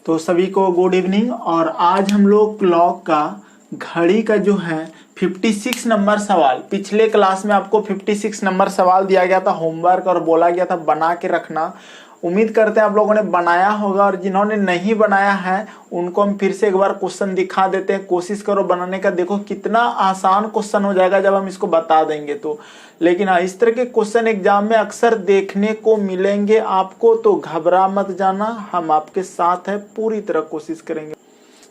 तो सभी को गुड इवनिंग। और आज हम लोग क्लॉक का घड़ी का जो है 56 नंबर सवाल, पिछले क्लास में आपको 56 नंबर सवाल दिया गया था होमवर्क और बोला गया था बना के रखना। उम्मीद करते हैं आप लोगों ने बनाया होगा, और जिन्होंने नहीं बनाया है उनको हम फिर से एक बार क्वेश्चन दिखा देते हैं। कोशिश करो बनाने का, देखो कितना आसान क्वेश्चन हो जाएगा जब हम इसको बता देंगे तो। लेकिन हाँ, इस तरह के क्वेश्चन एग्जाम में अक्सर देखने को मिलेंगे आपको, तो घबरा मत जाना, हम आपके साथ है, पूरी तरह कोशिश करेंगे,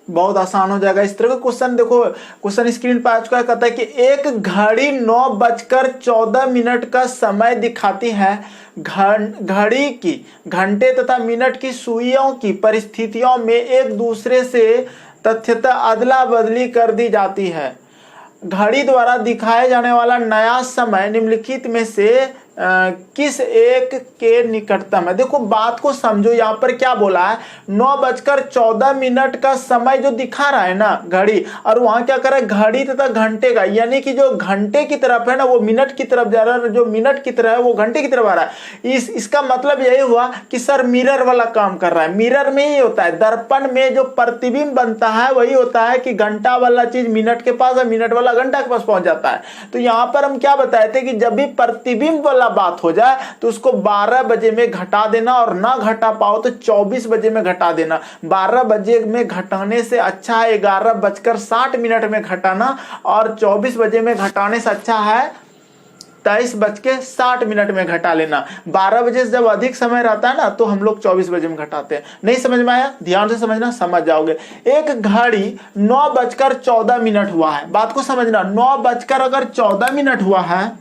बहुत आसान हो जाएगा। इस तरह का क्वेश्चन देखो, क्वेश्चन स्क्रीन पर आ चुका है। कहता है कि एक घड़ी 9:14 का समय दिखाती है। घड़ी की घंटे तथा मिनट की सुइयों की परिस्थितियों में एक दूसरे से तथ्यतः अदला बदली कर दी जाती है। घड़ी द्वारा दिखाए जाने वाला नया समय निम्नलिखित में से किस एक के निकटतम है। देखो बात को समझो, यहाँ पर क्या बोला है, 9:14 का समय जो दिखा रहा है ना घड़ी, और वहां क्या कर रहा है घड़ी तथा घंटे का, यानी कि जो घंटे की तरफ है ना वो मिनट की तरफ जा रहा है, जो मिनट की तरफ है वो घंटे की तरफ आ रहा है। इसका मतलब यही हुआ कि सर मिरर वाला काम कर रहा है। मिरर में ही होता है, दर्पण में जो प्रतिबिंब बनता है वही होता है कि घंटा वाला चीज मिनट के पास है, मिनट वाला घंटा के पास पहुंच जाता है। तो यहाँ पर हम क्या बताए थे कि जब भी प्रतिबिंब वाला बात हो जाए तो उसको 12 बजे में घटा देना, और ना घटा पाओ तो 24 बजे में घटा देना। 12 बजे में घटाने से अच्छा है 11:60 में घटाना, और 24 बजे में घटाने से अच्छा है 23:60 में घटा लेना। 12 बजे से जब अधिक समय रहता है ना तो हम लोग 24 बजे में घटाते हैं। नहीं समझ में आया? ध्यान से समझना, समझ जाओगे। एक घड़ी 9:14 हुआ है, बात को समझना, 9:14 हुआ है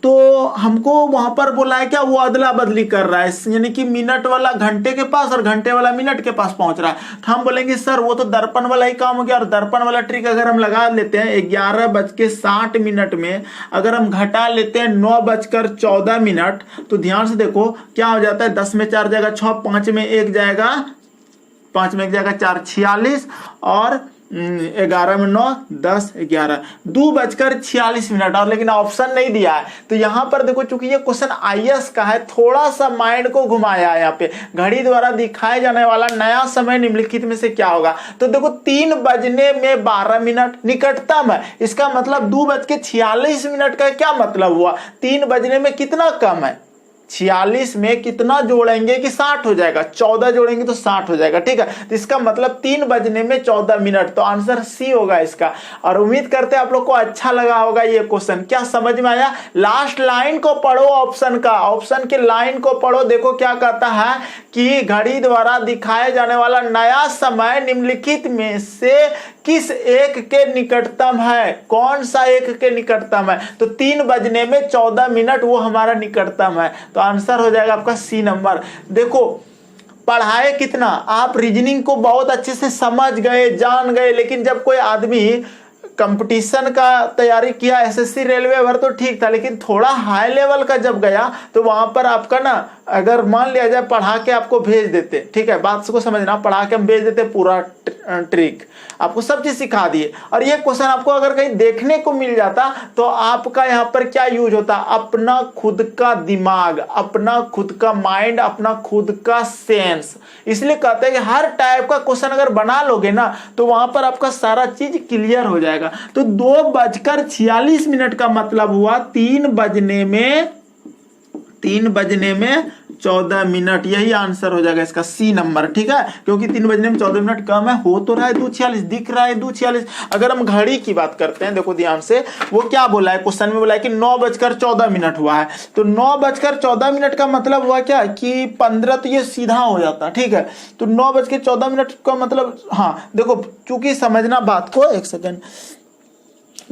तो हमको वहां पर बोला है क्या, वो अदला बदली कर रहा है, यानी कि मिनट वाला घंटे के पास और घंटे वाला मिनट के पास पहुंच रहा है। तो हम बोलेंगे सर वो तो दर्पण वाला ही काम हो गया, और दर्पण वाला ट्रिक अगर हम लगा लेते हैं 11:60 में अगर हम घटा लेते हैं 9:14, तो ध्यान से देखो क्या हो जाता है, 10 में 4 जाएगा 6, 5 में 1 जाएगा 5 में 1 जाएगा 4, 46, और 11 में 9, 10, 11, 2:46। और लेकिन ऑप्शन नहीं दिया है। तो यहां पर देखो चूंकि ये क्वेश्चन आईएएस का है, थोड़ा सा माइंड को घुमाया है। यहाँ पे घड़ी द्वारा दिखाए जाने वाला नया समय निम्नलिखित में से क्या होगा। तो देखो 3:12 निकटतम है, इसका मतलब 2:46 का क्या मतलब हुआ, 3 बजने में कितना कम है, 46 में कितना जोड़ेंगे कि 60 हो जाएगा, 14 जोड़ेंगे तो 60 हो जाएगा। ठीक है, तो इसका मतलब 3 बजने में 14 मिनट, तो आंसर सी होगा इसका। और उम्मीद करते हैं आप लोग को अच्छा लगा होगा ये क्वेश्चन। क्या समझ में आया? लास्ट लाइन को पढ़ो, ऑप्शन का, ऑप्शन के लाइन को पढ़ो। देखो क्या कहता है कि घड़ी द्वारा दिखाए जाने वाला नया समय निम्नलिखित में से किस एक के निकटतम है, कौन सा एक के निकटतम है। तो 3 बजने में 14 मिनट वो हमारा निकटतम है, तो आंसर हो जाएगा आपका सी नंबर। देखो पढ़ाए कितना, आप रीजनिंग को बहुत अच्छे से समझ गए, जान गए, लेकिन जब कोई आदमी कंपटीशन का तैयारी किया, एसएससी रेलवे भर तो ठीक था, लेकिन थोड़ा हाई लेवल का जब गया तो वहां पर आपका ना, अगर मान लिया जाए पढ़ा के आपको भेज देते, ठीक है, बात को समझना, पढ़ा के हम भेज देते पूरा ट्रिक, आपको सब चीज सिखा दिए, और ये क्वेश्चन आपको अगर कहीं देखने को मिल जाता तो आपका यहाँ पर क्या यूज होता, अपना खुद का दिमाग, अपना खुद का माइंड, अपना खुद का सेंस। इसलिए कहते हैं कि हर टाइप का क्वेश्चन अगर बना लोगे ना तो वहां पर आपका सारा चीज क्लियर हो जाएगा। तो 2:46 का मतलब हुआ 3 बजने में 14 मिनट, यही आंसर हो जाएगा इसका सी नंबर। ठीक है, क्योंकि 3 बजने में 14 मिनट कम है, हो तो रहा है 2:46, दिख रहा है 2:46। अगर हम घड़ी की बात करते हैं, देखो ध्यान से, वो क्या बोला है क्वेश्चन में, बोला है कि 9:14 हुआ है। तो 9:14 का मतलब हुआ क्या कि 15, तो ये सीधा हो जाता। ठीक है, तो 9:14 का मतलब, हाँ देखो चूंकि समझना बात को, एक सेकेंड,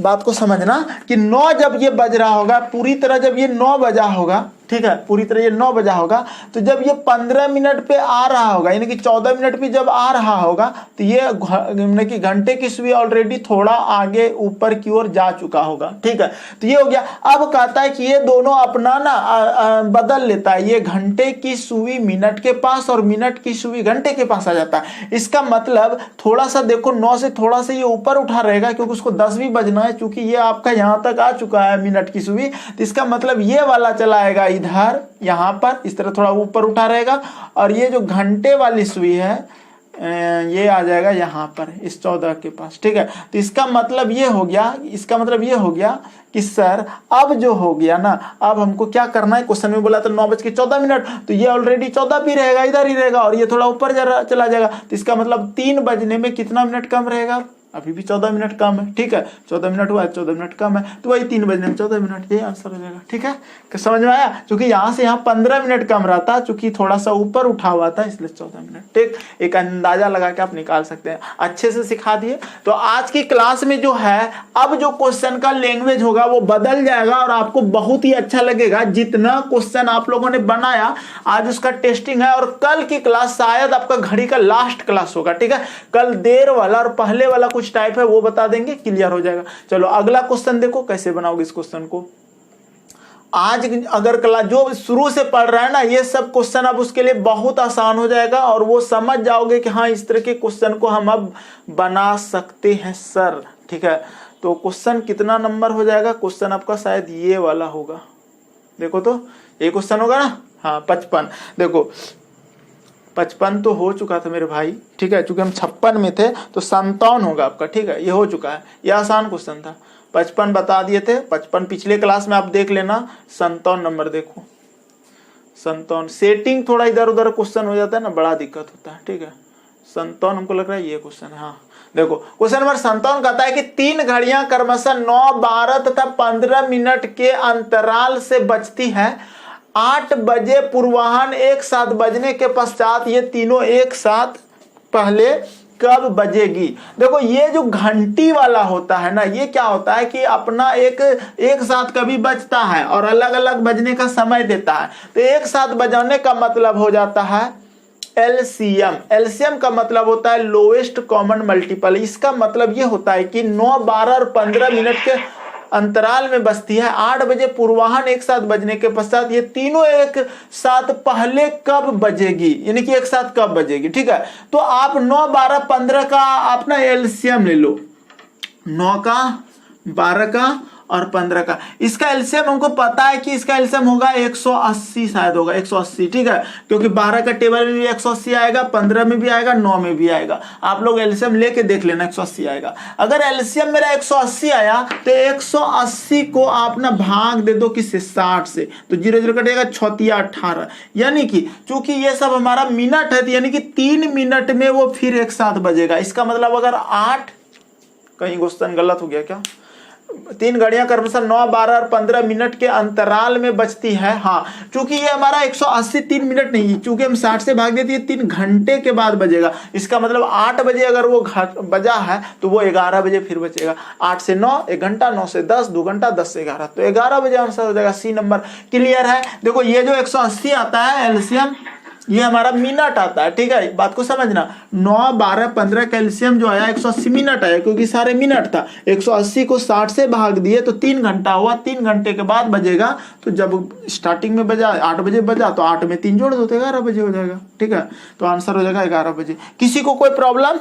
बात को समझना कि 9 जब ये बज रहा होगा, पूरी तरह जब ये 9 बजा होगा, ठीक है, पूरी तरह ये 9 बजा होगा, तो जब ये 15 मिनट पे आ रहा होगा, यानी कि 14 मिनट पे जब आ रहा होगा, तो ये यानी कि घंटे की सुई ऑलरेडी थोड़ा आगे ऊपर की ओर जा चुका होगा। ठीक है, तो ये हो गया। अब कहता है कि ये दोनों अपना ना बदल लेता है, ये घंटे की सुई मिनट के पास और मिनट की सुई घंटे के पास आ जाता है। इसका मतलब थोड़ा सा देखो 9 से थोड़ा सा ये ऊपर उठा रहेगा, क्योंकि उसको 10 भी बजना है, चूंकि ये आपका यहाँ तक आ चुका है मिनट की सुई, तो इसका मतलब ये वाला चला आएगा इधर यहाँ पर इस तरह थोड़ा ऊपर उठा रहेगा, और ये जो घंटे वाली सुई है ये आ जाएगा यहाँ पर इस 14 के पास। ठीक है, तो इसका मतलब ये हो गया, कि सर अब जो हो गया ना, अब हमको क्या करना है, क्वेश्चन में बोला था 9:14, तो ये ऑलरेडी 14 भी रहेगा, इधर ही रहेगा, और ये थोड़ा ऊपर चला जाएगा, तो इसका मतलब 3 बजने में कितना मिनट कम रहेगा, अभी भी 14 मिनट कम है। ठीक है, 14 मिनट हुआ, 14 मिनट कम है, तो वही 3 बजने में 14 मिनट, ये आंसर हो जाएगा। ठीक है, समझ में आया? क्योंकि यहाँ से यहाँ 15 मिनट कम रहता, चूंकि थोड़ा सा ऊपर उठा हुआ था, इसलिए 14 मिनट। ठीक, एक अंदाजा लगा के आप निकाल सकते हैं। अच्छे से सिखा दिए। तो आज की क्लास में जो है, अब जो क्वेश्चन का लैंग्वेज होगा वो बदल जाएगा, और आपको बहुत ही अच्छा लगेगा। जितना क्वेश्चन आप लोगों ने बनाया, आज उसका टेस्टिंग है, और कल की क्लास शायद आपका घड़ी का लास्ट क्लास होगा। ठीक है, कल देर वाला और पहले वाला कुछ टाइप है वो बता देंगे, क्लियर हो जाएगा। चलो अगला क्वेश्चन देखो कैसे बनाओगे इस क्वेश्चन को। आज अगर क्लास जो शुरू से पढ़ रहा है ना, ये सब क्वेश्चन अब उसके लिए बहुत आसान हो जाएगा, और वो समझ जाओगे कि हाँ इस तरह के क्वेश्चन को हम अब बना सकते हैं सर। ठीक है, तो क्वेश्चन कितना नंबर हो जाएगा, क्वेश्चन आपका शायद ये वाला होगा। देखो तो ये क्वेश्चन होगा ना, हाँ 55। देखो 55 तो हो चुका था मेरे भाई। ठीक है, चूंकि हम 56 में थे तो 57 होगा आपका। ठीक है, ये हो चुका है, ये आसान क्वेश्चन था। 55 बता दिए थे, 55 पिछले क्लास में आप देख लेना। 57 नंबर देखो, 57 सेटिंग थोड़ा इधर उधर क्वेश्चन हो जाता है ना, बड़ा दिक्कत होता है। ठीक है, 57 हमको लग रहा है ये क्वेश्चन है। हाँ देखो, क्वेश्चन नंबर 57 कहता है कि 3 घड़ियां क्रमशः 9, 12 तथा 15 मिनट के अंतराल से बजती है। 8 बजे पूर्वाह्न, एक साथ बजने के पश्चात ये तीनों एक साथ पहले कब बजेगी। देखो ये जो घंटी वाला होता है ना, ये क्या होता है कि अपना एक साथ कभी बजता है और अलग अलग बजने का समय देता है। तो एक साथ बजाने का मतलब हो जाता है एलसीएम। एलसीएम का मतलब होता है लोएस्ट कॉमन मल्टीपल। इसका मतलब ये होता है कि 9, 12 और 15 मिनट के अंतराल में बजती है। 8 बजे पूर्वाह्न एक साथ बजने के पश्चात ये तीनों एक साथ पहले कब बजेगी, यानी कि एक साथ कब बजेगी। ठीक है, तो आप 9, 12, 15 का अपना एलसीएम ले लो, 9 का, 12 का और 15 का। इसका एलसीएम हमको पता है कि इसका एलसीएम होगा 180, शायद होगा 180। ठीक है, क्योंकि 12 का टेबल में भी 180 आएगा, 15 में भी आएगा, 9 में भी आएगा। आप लोग एलसीएम लेके देख लेना, 180 आएगा। अगर एलसीएम मेरा 180 आया तो 180 को आप ना भाग दे दो किससे, 60 से, तो 0 0 कटेगा, 6 × 18। यानी कि चूंकि ये सब हमारा मिनट है, तो यानी कि 3 मिनट में वो फिर एक साथ बजेगा। इसका मतलब अगर 8, कहीं क्वेश्चन गलत हो गया क्या, 3 घड़ियां क्रमशः 9, 12 और 15 मिनट के अंतराल में बजती है। हाँ, चूंकि ये हमारा 180 3 मिनट नहीं, चूंकि हम 60 से भाग देते हैं, 3 घंटे के बाद बजेगा। इसका मतलब 8 बजे अगर वो बजा है तो वो 11 बजे फिर बजेगा। 8 से 9 1 घंटा, 9 से 10 2 घंटा, 10 से 11, तो 11 बजे आंसर हो जाएगा। सी नंबर क्लियर है। देखो ये जो 180 आता है एलसीएम, ये हमारा मिनट आता है। ठीक है, बात को समझना। 9, 12, 15 कैल्शियम जो आया 180 मिनट आया, क्योंकि सारे मिनट था। 180 को 60 से भाग दिए तो 3 घंटा हुआ, 3 घंटे के बाद बजेगा। तो जब स्टार्टिंग में बजा 8 बजे बजा, तो 8 में 3 जोड़ दो तो 11 बजे हो जाएगा। ठीक है, तो आंसर हो जाएगा 11 बजे। किसी को कोई प्रॉब्लम,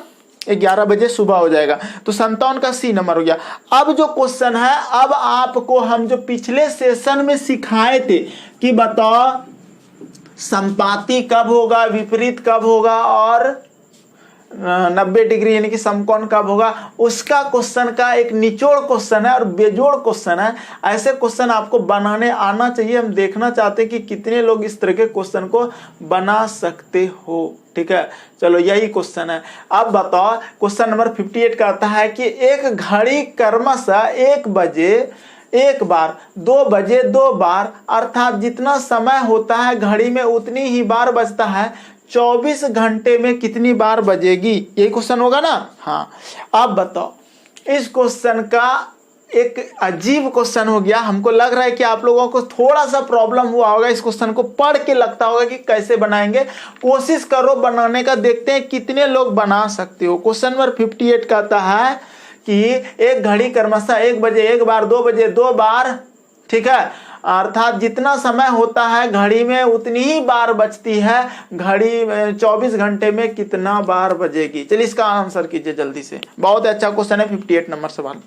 11 बजे सुबह हो जाएगा। तो 57 का सी नंबर हो गया। अब जो क्वेश्चन है, अब आपको हम जो पिछले सेशन में सिखाए थे कि बताओ संपाती कब होगा, विपरीत कब होगा और 90 डिग्री यानी कि समकोण कब होगा, उसका क्वेश्चन का एक निचोड़ क्वेश्चन है और बेजोड़ क्वेश्चन है। ऐसे क्वेश्चन आपको बनाने आना चाहिए। हम देखना चाहते हैं कि कितने लोग इस तरह के क्वेश्चन को बना सकते हो। ठीक है, चलो यही क्वेश्चन है। अब बताओ, क्वेश्चन नंबर 58 कहता है कि एक घड़ी क्रमशः 1 बजे 1 बार, 2 बजे 2 बार, अर्थात जितना समय होता है घड़ी में उतनी ही बार बजता है। 24 घंटे में कितनी बार बजेगी, यही क्वेश्चन होगा ना। हाँ, अब बताओ, इस क्वेश्चन का एक अजीब क्वेश्चन हो गया। हमको लग रहा है कि आप लोगों को थोड़ा सा प्रॉब्लम हुआ होगा। इस क्वेश्चन को पढ़ के लगता होगा कि कैसे बनाएंगे। कोशिश करो बनाने का, देखते हैं कितने लोग बना सकते हो। क्वेश्चन नंबर 58 कहता है कि एक घड़ी क्रमशः 1 बजे 1 बार, 2 बजे 2 बार, ठीक है, अर्थात जितना समय होता है घड़ी में उतनी ही बार बजती है। घड़ी 24 घंटे में कितना बार बजेगी। चलिए इसका आंसर कीजिए जल्दी से। बहुत अच्छा क्वेश्चन है 58 नंबर सवाल।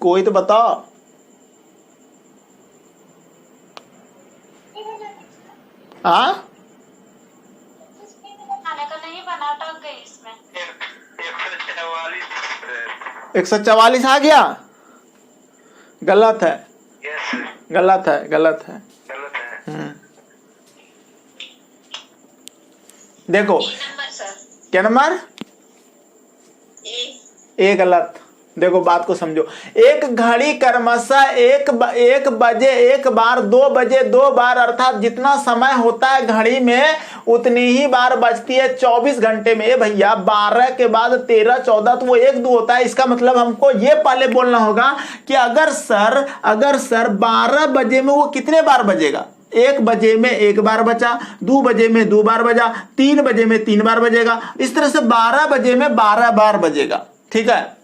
कोई तो बताओ। हाँ, खाने का नहीं बना, अटक गई इसमें। 144 आ गया। गलत है, गलत है, गलत है। देखो नंबर सर, क्या नंबर? ए गलत। देखो बात को समझो। एक घड़ी क्रमशः एक बजे एक बार, 2 बजे 2 बार, अर्थात जितना समय होता है घड़ी में उतनी ही बार बजती है 24 घंटे में। भैया 12 के बाद 13, 14 तो वो 1, 2 होता है। इसका मतलब हमको ये पहले बोलना होगा कि अगर सर 12 बजे में वो कितने बार बजेगा? 1 बजे में 1 बार बचा, 2 बजे में 2 बार बजा, 3 बजे में 3 बार बजेगा। इस तरह से 12 बजे में 12 बार बजेगा। ठीक है,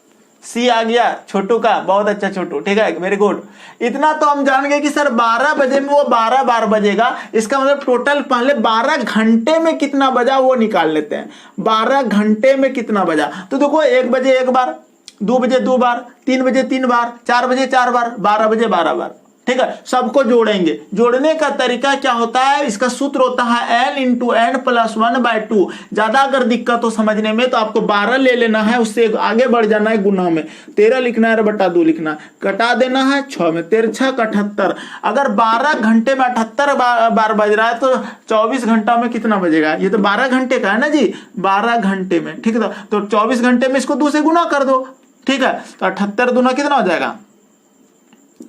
सी आ गया छोटू का, बहुत अच्छा छोटू, ठीक है, वेरी गुड। इतना तो हम जान गए कि सर 12 बजे में वो 12 बार बजेगा। इसका मतलब टोटल पहले 12 घंटे में कितना बजा वो निकाल लेते हैं। 12 घंटे में कितना बजा, तो देखो 1 बजे 1 बार, 2 बजे 2 बार, 3 बजे 3 बार, 4 बजे 4 बार, 12 बजे 12 बार। ठीक है, सबको जोड़ेंगे। जोड़ने का तरीका क्या होता है? इसका सूत्र होता है n इंटू n प्लस 1/2। ज्यादा अगर दिक्कत हो समझने में तो आपको 12 ले लेना है, उससे आगे बढ़ जाना है गुना में। 13 लिखना है, बटा 2 लिखना है, कटा देना है 6 में, 13 6 78। अगर 12 घंटे में 78 बार बज रहा है तो 24 घंटा में कितना बजेगा? ये तो 12 घंटे का है ना जी, 12 घंटे में। ठीक है, तो 24 घंटे में इसको 2 से गुना कर दो। ठीक है, तो 78 दूना कितना हो जाएगा?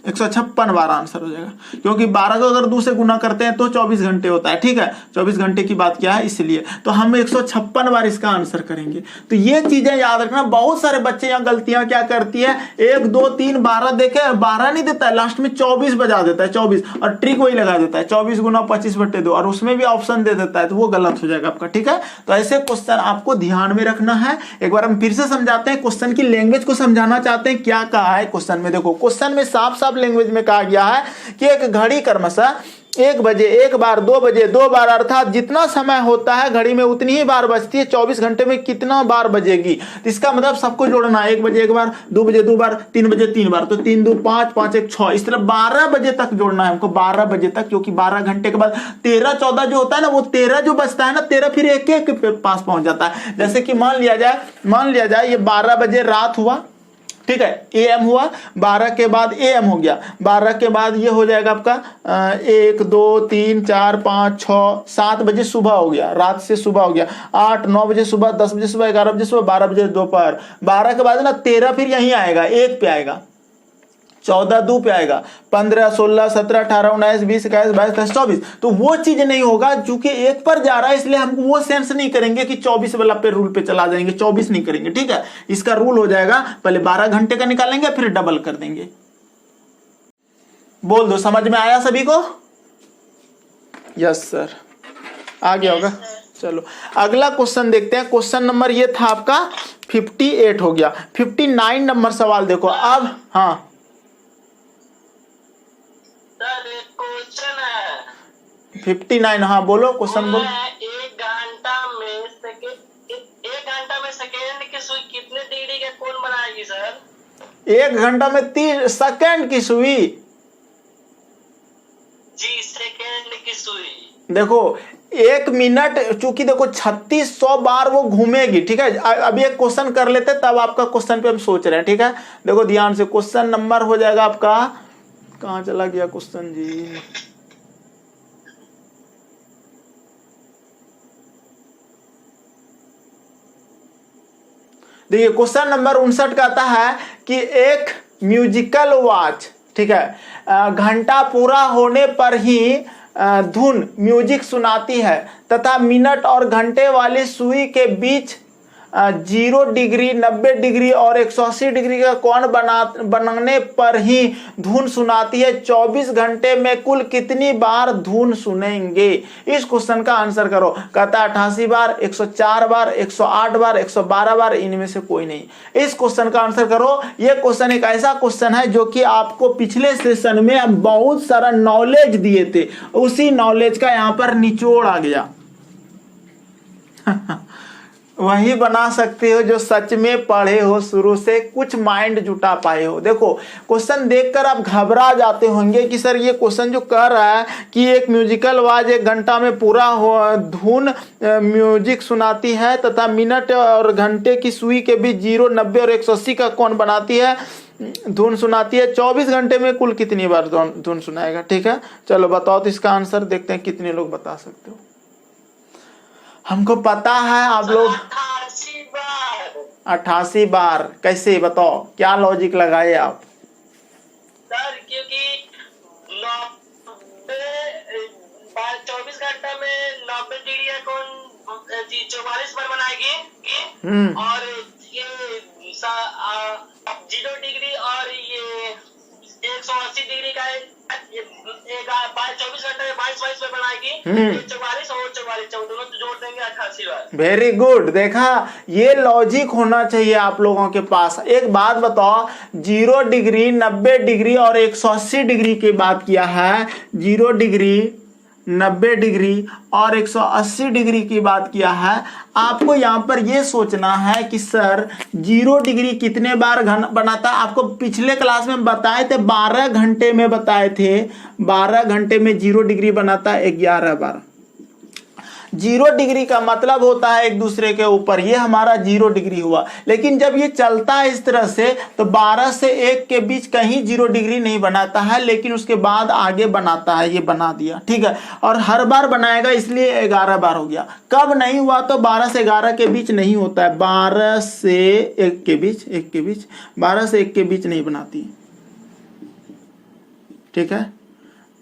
156 बार आंसर हो जाएगा, क्योंकि 12 को अगर 2 से गुना करते हैं तो 24 घंटे होता है। ठीक है, 24 घंटे की बात क्या है, इसलिए तो हम 156 बार इसका आंसर करेंगे। तो ये चीजें याद रखना। बहुत सारे बच्चे यहाँ गलतियां क्या करती है, 1 2 3 12 देखे, 12 नहीं देता है, लास्ट में 24 बजा देता है, 24, और ट्रिक वही लगा देता है 24 गुना 25/2, और उसमें भी ऑप्शन दे देता है, तो वो गलत हो जाएगा आपका। ठीक है, तो ऐसे क्वेश्चन आपको ध्यान में रखना है। एक बार हम फिर से समझाते हैं, क्वेश्चन की लैंग्वेज को समझाना चाहते हैं। क्या कहा है क्वेश्चन में? देखो क्वेश्चन में साफ साफ लैंग्वेज में कहा गया है कि एक घड़ी क्रमशः 1 बजे 1 बार, 2 बजे 2 बार, अर्थात जितना समय होता है घड़ी में उतनी ही बार बजती है। 24 घंटे में कितना बार बजेगी? तो इसका मतलब सबको जोड़ना है। 1 बजे 1 बार, 2 बजे 2 बार, 3 बजे 3 बार, तो 3 2 5 5 1 6, इस तरह 12 बजे तक जोड़ना है हमको, 12 बजे तक, क्योंकि 12 घंटे के बाद 13 14 जो होता है ना, वो 13 जो बचता है ना, 13 फिर एक एक के पास पहुंच जाता है। जैसे कि मान लिया जाए ये 12 बजे रात हुआ, ठीक है, AM हुआ, 12 के बाद AM हो गया, 12 के बाद ये हो जाएगा आपका 1 2 3 4 5 6 7 बजे सुबह हो गया, रात से सुबह हो गया, 8 9 बजे सुबह, 10 बजे सुबह, 11 बजे सुबह, 12 बजे दोपहर। 12 के बाद ना 13 फिर यहीं आएगा, 1 पे आएगा, 14 2 पे आएगा, 15 16 17 18 19 20 21 22 23 24। तो वो चीज नहीं होगा, चूंकि 1 पर जा रहा है इसलिए हम वो सेंस नहीं करेंगे कि 24 वाला पे रूल पे चला जाएंगे, 24 नहीं करेंगे। ठीक है, इसका रूल हो जाएगा, पहले 12 घंटे का निकालेंगे फिर डबल कर देंगे। बोल दो, समझ में आया सभी को? यस सर, आ गया होगा। चलो अगला क्वेश्चन देखते हैं। क्वेश्चन नंबर ये था आपका 58 हो गया। 59 नंबर सवाल देखो अब। हाँ सर एक क्वेश्चन है 59, हाँ बोलो क्वेश्चन बोलो। 1 घंटा में सेकेंड की सुई कितने डिग्री का कोण बनाएगी सर? 1 घंटा में 30 सेकेंड की सुई? जी, सेकेंड की सुई। देखो 1 मिनट, चूंकि देखो 3600 बार वो घूमेगी। ठीक है, अभी एक क्वेश्चन कर लेते तब आपका क्वेश्चन पे हम सोच रहे हैं। ठीक है, देखो ध्यान से, क्वेश्चन नंबर हो जाएगा आपका, कहां चला गया क्वेश्चन जी? देखिए क्वेश्चन नंबर 59 कहता है कि एक म्यूजिकल वॉच, ठीक है, घंटा पूरा होने पर ही धुन म्यूजिक सुनाती है तथा मिनट और घंटे वाली सुई के बीच 0 डिग्री 90 डिग्री और 180 डिग्री का कोण बनाने पर ही धुन सुनाती है। 24 घंटे में कुल कितनी बार धुन सुनेंगे? इस क्वेश्चन का आंसर करो। कहता है 88 बार, 104 बार, 108 बार, 112 बार, इनमें से कोई नहीं। इस क्वेश्चन का आंसर करो। यह क्वेश्चन एक ऐसा क्वेश्चन है जो कि आपको पिछले सेशन में हम बहुत सारा नॉलेज दिए थे, उसी नॉलेज का यहाँ पर निचोड़ आ गया। वही बना सकते हो जो सच में पढ़े हो, शुरू से कुछ माइंड जुटा पाए हो। देखो क्वेश्चन देखकर आप घबरा जाते होंगे कि सर ये क्वेश्चन जो कह रहा है कि एक म्यूजिकल आवाज 1 घंटा में पूरा हो धुन म्यूजिक सुनाती है तथा मिनट और घंटे की सुई के बीच 0, 90 और 180 का कोण बनाती है, धुन सुनाती है, 24 घंटे में कुल कितनी बार धुन सुनाएगा। ठीक है, चलो बताओ तो इसका आंसर देखते हैं कितने लोग बता सकते हो। हमको पता है आप लोग 88 बार। 88 बार। कैसे बताओ, क्या लॉजिक लगाए आप? सर क्योंकि 24 घंटा में 90 डिग्री का कोण 44 बार बनाएगी और ये 0 डिग्री और ये 180 डिग्री का 24 घंटे में 22 बार बनाएगी। 44 और 44 दोनों जोड़ देंगे 88 बार। Very good. देखा, ये लॉजिक होना चाहिए आप लोगों के पास। एक बात बताओ, 0 डिग्री, 90 डिग्री और 180 डिग्री की बात किया है, 0 डिग्री, 90 डिग्री और 180 डिग्री की बात किया है। आपको यहाँ पर यह सोचना है कि सर 0 डिग्री कितने बार घन बनाता है। आपको पिछले क्लास में बताए थे, 12 घंटे में बताए थे, 12 घंटे में 0 डिग्री बनाता है 11 बार। 0 डिग्री का मतलब होता है एक दूसरे के ऊपर, ये हमारा 0 डिग्री हुआ। लेकिन जब ये चलता है इस तरह से तो 12 से 1 के बीच कहीं 0 डिग्री नहीं बनाता है, लेकिन उसके बाद आगे बनाता है। ये बना दिया, ठीक है, और हर बार बनाएगा, इसलिए 11 बार हो गया। कब नहीं हुआ तो 12 से 11 के बीच नहीं होता है, 12 से 1 के बीच, 12 से 1 के बीच नहीं बनाती। ठीक है,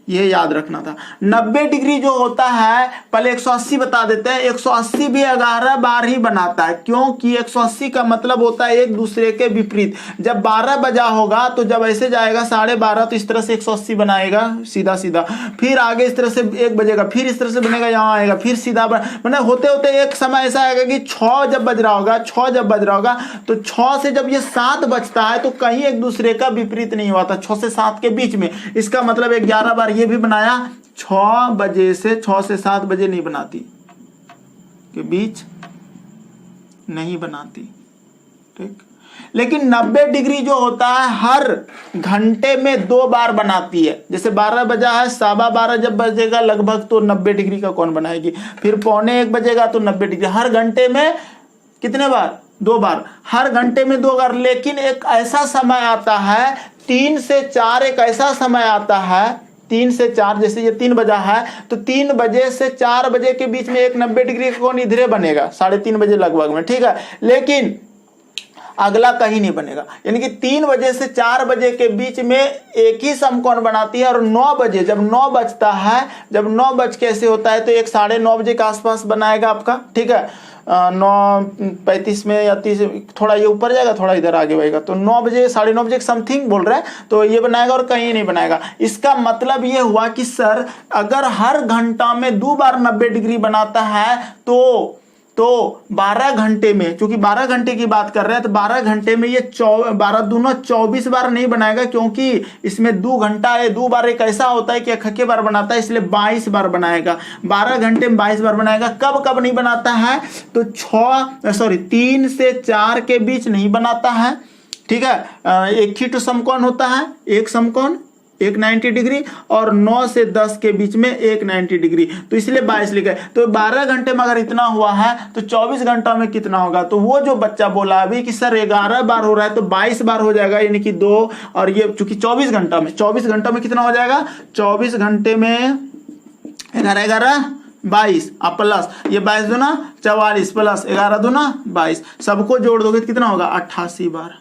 ये याद रखना था। 90 डिग्री जो होता है, पहले 180 बता देते हैं, 180 भी 11 बार ही बनाता है, क्योंकि 180 का मतलब होता है एक दूसरे के विपरीत। जब 12 बजा होगा तो जब ऐसे जाएगा 12:30 तो इस तरह से 180 बनाएगा सीधा सीधा, फिर आगे इस तरह से 1 बजेगा, फिर इस तरह से बनेगा, यहाँ आएगा, फिर सीधा मैंने होते होते एक समय ऐसा आएगा कि 6 जब बज रहा होगा, 6 जब बज रहा होगा तो 6 से जब ये 7 बजता है तो कहीं एक दूसरे का विपरीत नहीं हुआ था, 6 से 7 के बीच में। इसका मतलब 11 बार ये भी बनाया। 6 बजे से 6 से 7 बजे नहीं बनाती, के बीच नहीं बनाती। ठीक, लेकिन 90 डिग्री जो होता है हर घंटे में 2 बार बनाती है। जैसे 12 बजा है, 12:15 जब बजेगा लगभग तो 90 डिग्री का कोण बनाएगी, फिर 12:45 बजेगा तो 90 डिग्री। हर घंटे में कितने बार? 2 बार, हर घंटे में 2 बार। लेकिन एक ऐसा समय आता है 3 से 4, एक ऐसा समय आता है 3 से 4, जैसे ये 3 बजा है तो 3 बजे से 4 बजे के बीच में एक 90 डिग्री का कोण इधरे बनेगा, 3:30 बजे लगभग में। ठीक है, लेकिन अगला कहीं नहीं बनेगा, यानी कि 3 बजे से 4 बजे के बीच में एक ही समकोण बनाती है। और 9 बजे, जब 9 बजता है, जब 9 बज कैसे होता है तो एक 9:30 बजे के आसपास बनाएगा आपका। ठीक है, 9:35 में या 30, थोड़ा ये ऊपर जाएगा, थोड़ा इधर आगे बढ़ेगा, तो 9 बजे, 9:30 बजे समथिंग बोल रहे हैं, तो ये बनाएगा और कहीं नहीं बनाएगा। इसका मतलब ये हुआ कि सर अगर हर घंटा में 2 बार 90 डिग्री बनाता है तो 12 घंटे में, चूंकि 12 घंटे की बात कर रहे हैं तो 12 घंटे में ये 12 दूना 24 बार नहीं बनाएगा, क्योंकि इसमें 2 घंटा है, 2 बार एक ऐसा होता है कि इकट्ठे बार बनाता है, इसलिए 22 बार बनाएगा। 12 घंटे में 22 बार बनाएगा। कब कब नहीं बनाता है तो 3 से 4 के बीच नहीं बनाता है। ठीक है, एक ही तो समकोण होता है, एक समकोण, एक 90 डिग्री, और 9 से 10 के बीच में एक 90 डिग्री, तो इसलिए 22 लिखा है। तो 12 घंटे में अगर इतना हुआ है तो 24 घंटा में कितना होगा? तो वो जो बच्चा बोला अभी कि सर 11 बार हो रहा है तो 22 बार हो जाएगा, यानी कि 2, और ये चूंकि 24 घंटा में कितना हो जाएगा? 24 घंटे में 11 22 प्लस ये 22 दूना 44 प्लस 11 दूना 22, सबको जोड़ दोगे तो कितना होगा? 88 बार।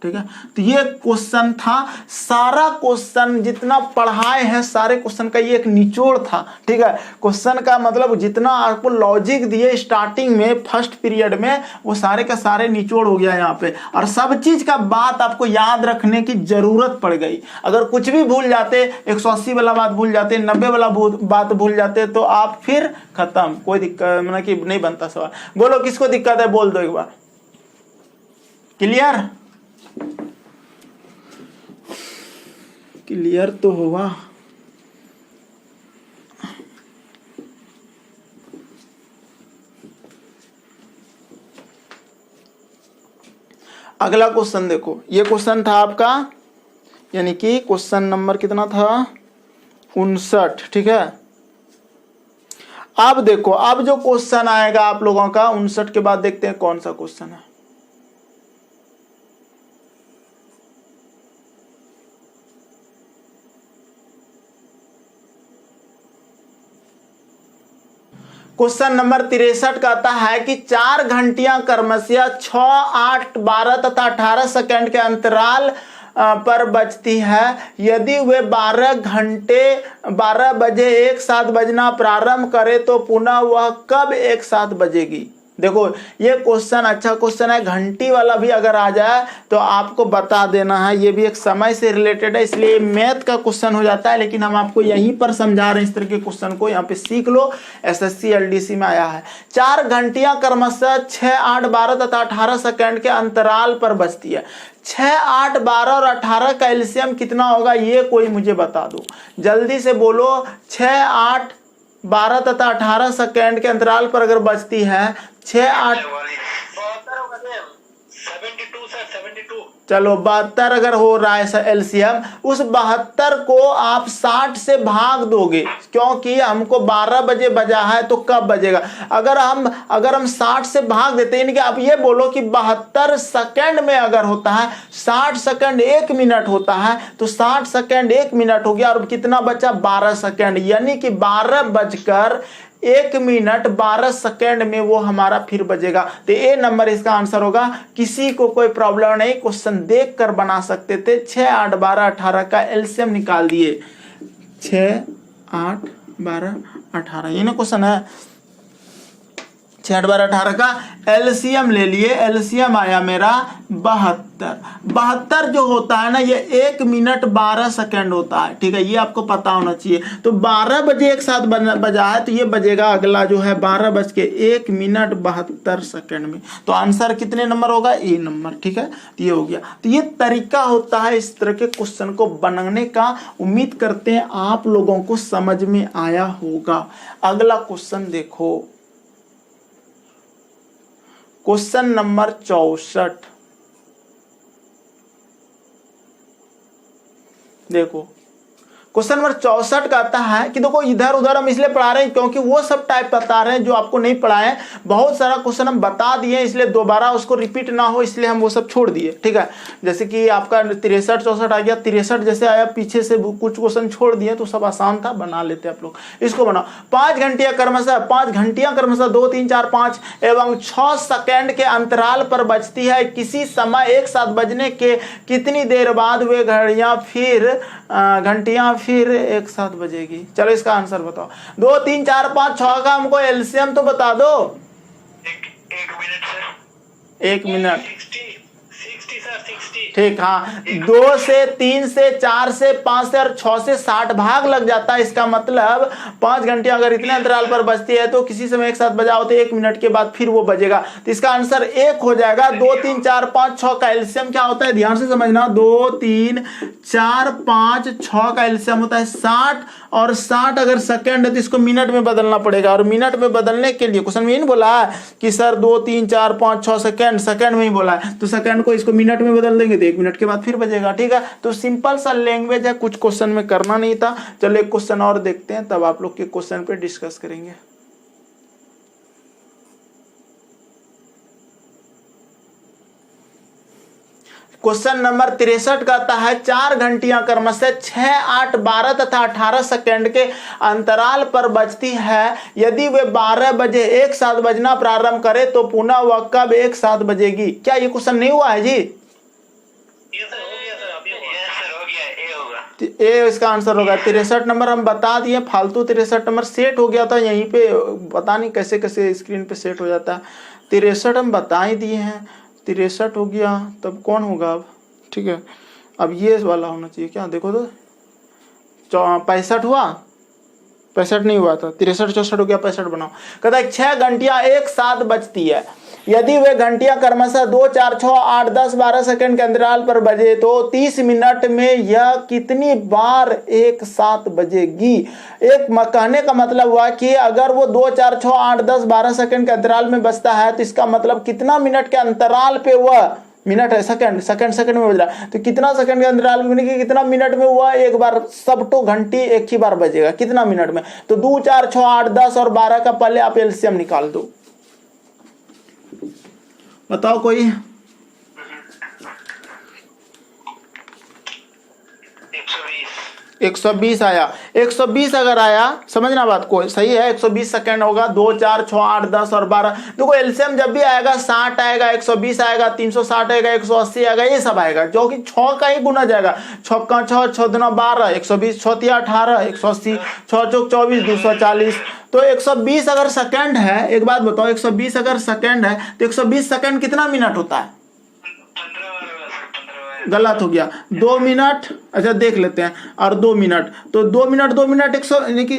ठीक है, तो ये क्वेश्चन था। सारा क्वेश्चन जितना पढ़ाए हैं, सारे क्वेश्चन का ये एक निचोड़ था। ठीक है, क्वेश्चन का मतलब जितना आपको लॉजिक दिए स्टार्टिंग में, फर्स्ट पीरियड में, वो सारे का सारे निचोड़ हो गया यहाँ पे, और सब चीज का बात आपको याद रखने की जरूरत पड़ गई। अगर कुछ भी भूल जाते, 180 वाला बात भूल जाते, 90 वाला बात भूल जाते, तो आप फिर खत्म, कोई दिक्कत मतलब कि नहीं बनता सवाल। बोलो किसको दिक्कत है, बोल दो एक बार। क्लियर? क्लियर तो होगा। अगला क्वेश्चन देखो, ये क्वेश्चन था आपका, यानी कि क्वेश्चन नंबर कितना था 59, ठीक है। अब देखो, अब जो क्वेश्चन आएगा आप लोगों का 59 के बाद देखते हैं कौन सा क्वेश्चन है। क्वेश्चन नंबर 63 कहता है कि 4 घंटियां क्रमशः 6, 8, 12 तथा 18 सेकंड के अंतराल पर बजती है। यदि वे 12 बजे एक साथ बजना प्रारंभ करे तो पुनः वह कब एक साथ बजेगी। देखो ये क्वेश्चन अच्छा क्वेश्चन है, घंटी वाला भी अगर आ जाए तो आपको बता देना है, ये भी एक समय से रिलेटेड है, इसलिए मैथ का क्वेश्चन हो जाता है, लेकिन हम आपको यहीं पर समझा रहे हैं। इस तरह के क्वेश्चन को यहाँ पे सीख लो, एसएससी एलडीसी में आया है। 4 घंटियां क्रमशः 6, 8, 12 तथा 18 सेकंड के अंतराल पर बजती है। 6, 8, 12 और 18 का एलसीएम कितना होगा, ये कोई मुझे बता दो, जल्दी से बोलो। 6, 8, 12 तथा 18 सेकंड के अंतराल पर अगर बजती है 6, 8, 72 चलो 72 अगर हो रहा है सर एलसीएम, उस 72 को आप 60 से भाग दोगे, क्योंकि हमको 12 बजे बजा है तो कब बजेगा। अगर हम 60 से भाग देते हैं, यानी कि आप ये बोलो कि 72 सेकंड में अगर होता है, 60 सेकंड 1 मिनट होता है, तो 60 सेकंड 1 मिनट हो गया, और कितना बचा 12 सेकंड, यानी कि 12:01 12 सेकंड में वो हमारा फिर बजेगा। तो ए नंबर इसका आंसर होगा। किसी को कोई प्रॉब्लम नहीं, क्वेश्चन देख कर बना सकते थे। 6, 8, 12, 18 का एलसीएम निकाल दिए, 6, 8, 12, 18, ये ना क्वेश्चन है। 6, 8, 12, 18 का एलसीएम ले लिए, एलसीएम आया मेरा 72। 72 जो होता है ना, ये 1 मिनट 12 सेकंड होता है, ठीक है, ये आपको पता होना चाहिए। तो 12 बजे एक साथ बजा है, तो ये बजेगा अगला जो है 12:01 मिनट 72 सेकंड में। तो आंसर कितने नंबर होगा, ए नंबर, ठीक है, तो ये हो गया। तो ये तरीका होता है इस तरह के क्वेश्चन को बनाने का। उम्मीद करते हैं आप लोगों को समझ में आया होगा। अगला क्वेश्चन देखो, क्वेश्चन नंबर 64 देखो। क्वेश्चन नंबर 64 कहता है कि देखो, इधर उधर हम इसलिए पढ़ा रहे हैं क्योंकि वो सब टाइप बता रहे हैं जो आपको नहीं पढ़ाए। बहुत सारा क्वेश्चन हम बता दिए, इसलिए दोबारा उसको रिपीट ना हो, इसलिए हम वो सब छोड़ दिए, ठीक है। जैसे कि आपका 63, 64 आ गया, 63 जैसे आया, पीछे से कुछ क्वेश्चन छोड़ दिए तो सब आसान था, बना लेते आप लोग। इसको बनाओ। 5 घंटियां क्रमशः 2, 3, 4, 5 एवं 6 सेकंड के अंतराल पर बजती है। किसी समय एक साथ बजने के कितनी देर बाद वे घंटियां फिर एक साथ बजेगी। चलो इसका आंसर बताओ। 2, 3, 4, 5, 6 का हमको एलसीएम तो बता दो। 1 मिनट सर, 1 मिनट, 60 सर, 60 ठीक, हाँ। 2 से 3 से 4 से 5 से और 6 से 60 भाग लग जाता है। इसका मतलब 5 घंटे अगर इतने अंतराल पर बजती है तो किसी समय एक साथ बजाओ तो 1 मिनट के बाद फिर वो बजेगा। तो इसका आंसर 1 हो जाएगा। 2, 3, 4, 5, 6 का एलसीएम क्या होता है, ध्यान से समझना। 2, 3, 4, 5, 6 का एलसीएम होता है 60, और 60 अगर सेकंड है तो इसको मिनट में बदलना पड़ेगा। और मिनट में बदलने के लिए क्वेश्चन में नहीं बोला है कि सर 2, 3, 4, 5, 6 सेकंड में ही बोला है, तो सेकंड को इसको मिनट में बदल देंगे तो 1 मिनट के बाद फिर बजेगा, ठीक है। तो सिंपल सा लैंग्वेज है, कुछ क्वेश्चन में करना नहीं था। चलो एक क्वेश्चन और देखते हैं, तब आप लोग के क्वेश्चन पे डिस्कस करेंगे। क्वेश्चन नंबर 63 कहता है 4 घंटियां क्रमशः 6, 8, 12 तथा 18 सेकंड के अंतराल पर बजती है। यदि वे 12 बजे एक साथ बजना प्रारंभ करे तो पुनः वह कब एक साथ बजेगी। क्या ये क्वेश्चन नहीं हुआ है जी? ये सर हो गया सर, अभी हो गया, ए होगा, ए इसका आंसर होगा। 63 नंबर हम बता दिए, फालतू 63 नंबर सेट हो गया था यहीं पे, पता नहीं कैसे कैसे स्क्रीन पे सेट हो जाता है। 63 हम बता ही दिए हैं, 63 हो गया, तब कौन होगा अब, ठीक है। अब ये वाला होना चाहिए, क्या देखो तो 65 हुआ, 65 नहीं हुआ था, 63, 64 हो गया, 65 बनाओ। कहता है 6 घंटियां एक साथ बजती है। यदि वे घंटियां क्रमशः 2, 4, 6, 8, 10, 12 सेकंड के अंतराल पर बजे तो 30 मिनट में यह कितनी बार एक साथ बजेगी। एक कहने का मतलब हुआ कि अगर वो 2, 4, 6, 8, 10, 12 सेकंड के अंतराल में बजता है तो इसका मतलब कितना मिनट के अंतराल पे वह मिनट है, सेकंड सेकंड में बज रहा है, तो कितना सेकंड के अंतराल में, कि कितना मिनट में हुआ, एक बार सब तो घंटी एक ही बार बजेगा, कितना मिनट में, तो 2 4 6 8 10 और 12 का पहले आप एलसीएम निकाल दो, बताओ कोई। 120 आया, 120 अगर आया, समझना बात को, सही है, 120 सेकंड होगा, 2 4 6 8 10 और 12। देखो एलसीएम जब भी आएगा 60 आएगा, 120 आएगा, 360 आएगा, 180 आएगा, ये सब आएगा, जो कि 6 का ही गुना जाएगा, 6 का 6 6 दूना 12, 120 6 3 18, 180 6 चौक 24, 240। तो 120 अगर सेकंड है, एक बात बताओ, 120 अगर सेकंड है तो 120 सेकंड कितना मिनट होता है? गलत हो गया, 2 मिनट, अच्छा देख लेते हैं, और 2 मिनट, तो 2 मिनट 100 यानी कि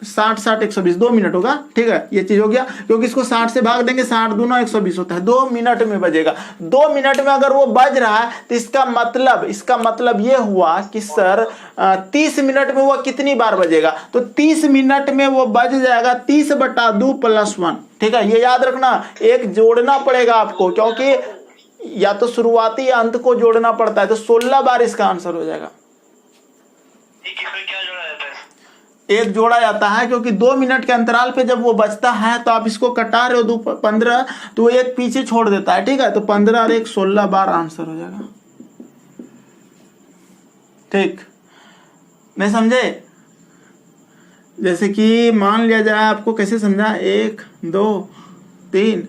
60 60 120, 2 मिनट होगा, ठीक है, ये चीज हो गया, क्योंकि इसको 60 से भाग देंगे, 60 दूना 120 होता है, 2 मिनट में बजेगा। 2 मिनट में अगर वो बज रहा है तो इसका मतलब ये हुआ कि सर 30 मिनट में वो कितनी बार बजेगा, तो 30 मिनट में वो बज जाएगा 30/2 + 1, ठीक है, ये याद रखना, एक जोड़ना पड़ेगा आपको, क्योंकि या तो शुरुआती या अंत को जोड़ना पड़ता है, तो 16 बार इसका आंसर हो जाएगा। क्या जोड़ा जाता है? एक जोड़ा जाता है, क्योंकि 2 मिनट के अंतराल पे जब वो बचता है तो आप इसको कटा रहे हो 15, तो वो एक पीछे छोड़ देता है, ठीक है, तो 15 और 1 16 बार आंसर हो जाएगा, ठीक, नहीं समझे? जैसे कि मान लिया जाए, आपको कैसे समझा, 1 2 3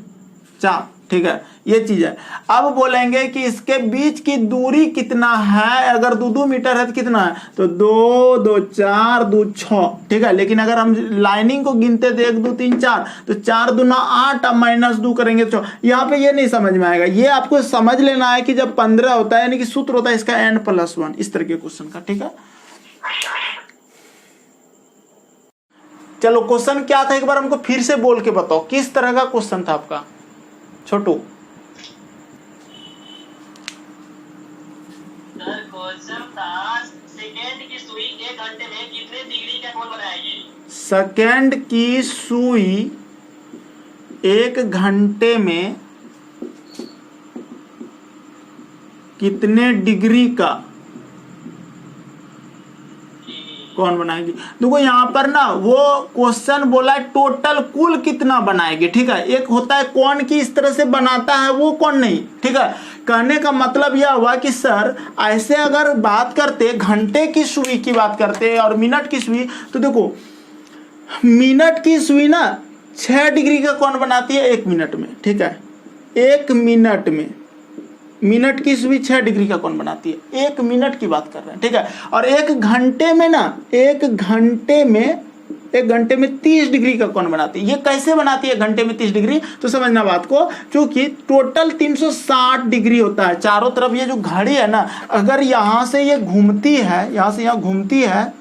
4, ठीक है, ये चीज है। अब बोलेंगे कि इसके बीच की दूरी कितना है, अगर 2 मीटर है तो कितना है, तो 2 2 4 2 6, ठीक है, लेकिन अगर हम लाइनिंग को गिनते तो 1 2 3 4, तो 4 दूना 8, अब -2 करेंगे तो यहाँ पे ये नहीं समझ में आएगा, ये आपको समझ लेना है कि जब 15 होता है, यानी कि सूत्र होता है इसका n+1, इस तरह के क्वेश्चन का, ठीक है। चलो क्वेश्चन क्या था, एक बार हमको फिर से बोल के बताओ, किस तरह का क्वेश्चन था आपका छोटू? क्वेश्चन था, सेकंड की सुई 1 घंटे में कितने डिग्री का कोण बनाएगी? सेकंड की सुई 1 घंटे में कितने डिग्री का कौन बनाएगी? देखो यहाँ पर ना वो क्वेश्चन बोला है टोटल कुल कितना बनाएगी, ठीक है, एक होता है कौन की इस तरह से बनाता है, वो कौन नहीं, ठीक है। कहने का मतलब यह हुआ कि सर ऐसे अगर बात करते, घंटे की सुई की बात करते और मिनट की सुई, तो देखो मिनट की सुई ना 6 डिग्री का कौन बनाती है 1 मिनट में, ठीक है, 1 मिनट में मिनट की सुई 6 डिग्री का कौन बनाती है, 1 मिनट की बात कर रहे हैं, ठीक है। और 1 घंटे में ना, 1 घंटे में 30 डिग्री का कौन बनाती है। ये कैसे बनाती है घंटे में 30 डिग्री, तो समझना बात को, क्योंकि टोटल 360 डिग्री होता है चारों तरफ। ये जो घड़ी है ना, अगर यहाँ से ये घूमती है, यहाँ से यहाँ घूमती है,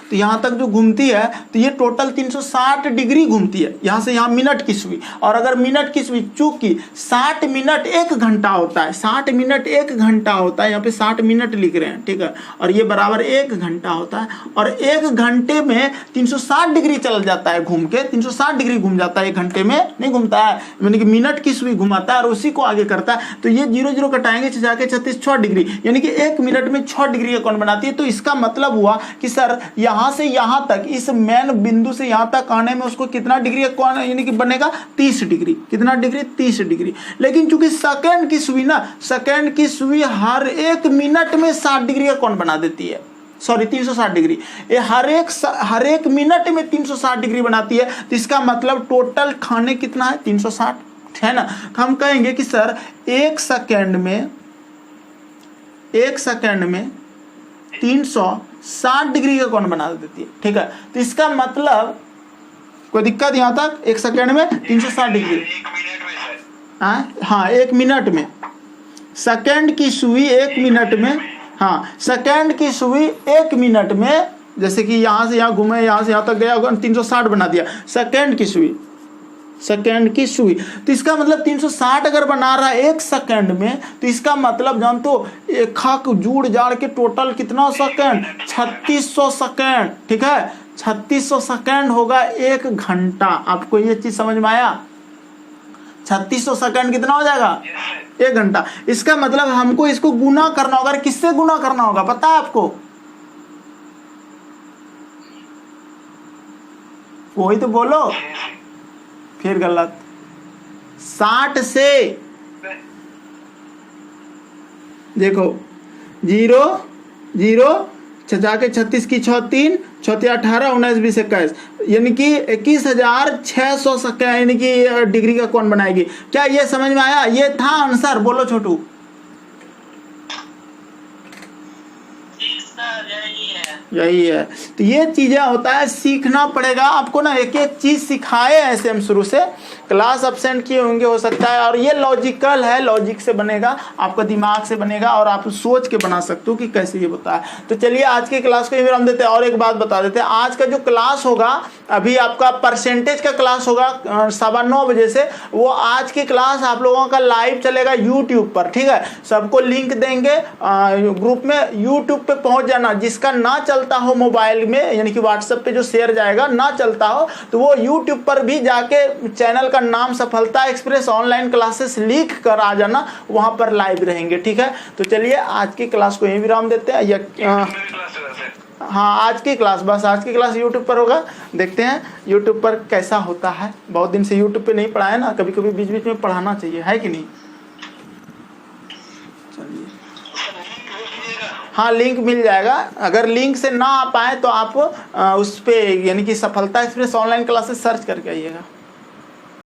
तो यहाँ तक जो घूमती है, तो ये टोटल 360 डिग्री घूमती है, यहाँ से यहाँ मिनट की सुई। और अगर मिनट की सुई, चूंकि 60 मिनट 1 घंटा होता है, 60 मिनट 1 घंटा होता है, यहाँ पे 60 मिनट लिख रहे हैं, ठीक है, और ये बराबर 1 घंटा होता है, और 1 घंटे में 360 डिग्री चल जाता है घूम के, 360 डिग्री घूम जाता है, 1 घंटे में नहीं घूमता है, यानी कि मिनट की सुई घुमाता है और उसी को आगे करता है। तो ये 0 0 कटाएंगे, जाके 36 6 डिग्री, यानी कि 1 मिनट में 6 डिग्री का कौन बनाती है। तो इसका मतलब हुआ कि सर यहाँ से यहाँ तक, इस मेन बिंदु से यहाँ तक आने में उसको कितना डिग्री का कौन यानी कि बनेगा 30 डिग्री। कितना डिग्री? 30 डिग्री। लेकिन चूंकि सेकंड की सुई ना, सेकंड की सुई हर 1 मिनट में 60 डिग्री का कौन बना देती है, सॉरी 360 डिग्री, ये हर एक मिनट में 360 डिग्री बनाती है। तो इसका मतलब टोटल खाने कितना है 360, है ना। तो हम कहेंगे कि सर 1 सेकंड में 360 डिग्री का कौन बना देती है, ठीक है। तो इसका मतलब कोई दिक्कत यहाँ तक, 1 सेकंड में 360 डिग्री, 1 मिनट में सर, हाँ 1 मिनट में, सेकंड की सुई 1 मिनट में, हाँ सेकंड की सुई 1 मिनट में, जैसे कि यहाँ से यहाँ घूमे, यहाँ से यहाँ तक गया, 360 बना दिया सेकंड की सुई, सेकंड की सुई। तो इसका मतलब 360 अगर बना रहा है 1 सेकंड में, तो इसका मतलब जान तो एक खाक जोड़ जाड़ के टोटल कितना सेकंड, 3600 सेकंड, ठीक है, 3600 सेकंड होगा 1 घंटा। आपको ये चीज समझ में आया? 3600 सेकंड कितना हो जाएगा? 1 घंटा। इसका मतलब हमको इसको गुना करना होगा। किससे गुना करना होगा पता है आपको? वही तो बोलो, फिर गलत। 60 से देखो 0 0 जाके 36 की 6 3 6 18 19 20 21, यानी कि 21,600 यानी कि डिग्री का कोण बनाएगी। क्या ये समझ में आया? ये था आंसर। बोलो छोटू। यही है। तो ये चीजें होता है, सीखना पड़ेगा आपको ना। एक एक चीज सिखाए ऐसे हम शुरू से। क्लास अब्सेंट किए होंगे हो सकता है, और ये लॉजिकल है, लॉजिक से बनेगा, आपका दिमाग से बनेगा, और आप सोच के बना सकते हो कि कैसे ये होता है। तो चलिए आज की क्लास को विराम देते हैं। और एक बात बता देते हैं, आज का जो क्लास होगा अभी आपका परसेंटेज का क्लास होगा 9:15 बजे से। वो आज की क्लास आप लोगों का लाइव चलेगा यूट्यूब पर, ठीक है। सबको लिंक देंगे ग्रुप में, यूट्यूब पे पहुंच जाना। जिसका ना चलता हो मोबाइल में, यानी कि व्हाट्सएप पे जो शेयर जाएगा ना चलता हो, तो वो यूट्यूब पर भी जाके चैनल का नाम सफलता एक्सप्रेस ऑनलाइन क्लासेस लिख कर आ जाना, वहां पर लाइव रहेंगे, ठीक है। तो चलिए आज की क्लास को यहीं विराम देते हैं। हाँ, आज की क्लास, बस आज की क्लास यूट्यूब पर होगा। देखते हैं यूट्यूब पर कैसा होता है। बहुत दिन से यूट्यूब पे नहीं पढ़ाया ना, कभी कभी बीच बीच में पढ़ाना चाहिए, है कि नहीं? चलिए, हाँ लिंक मिल जाएगा। अगर लिंक से ना आ पाए तो आप उस पे यानी कि सफलता एक्सप्रेस ऑनलाइन क्लासेस सर्च करके आइएगा।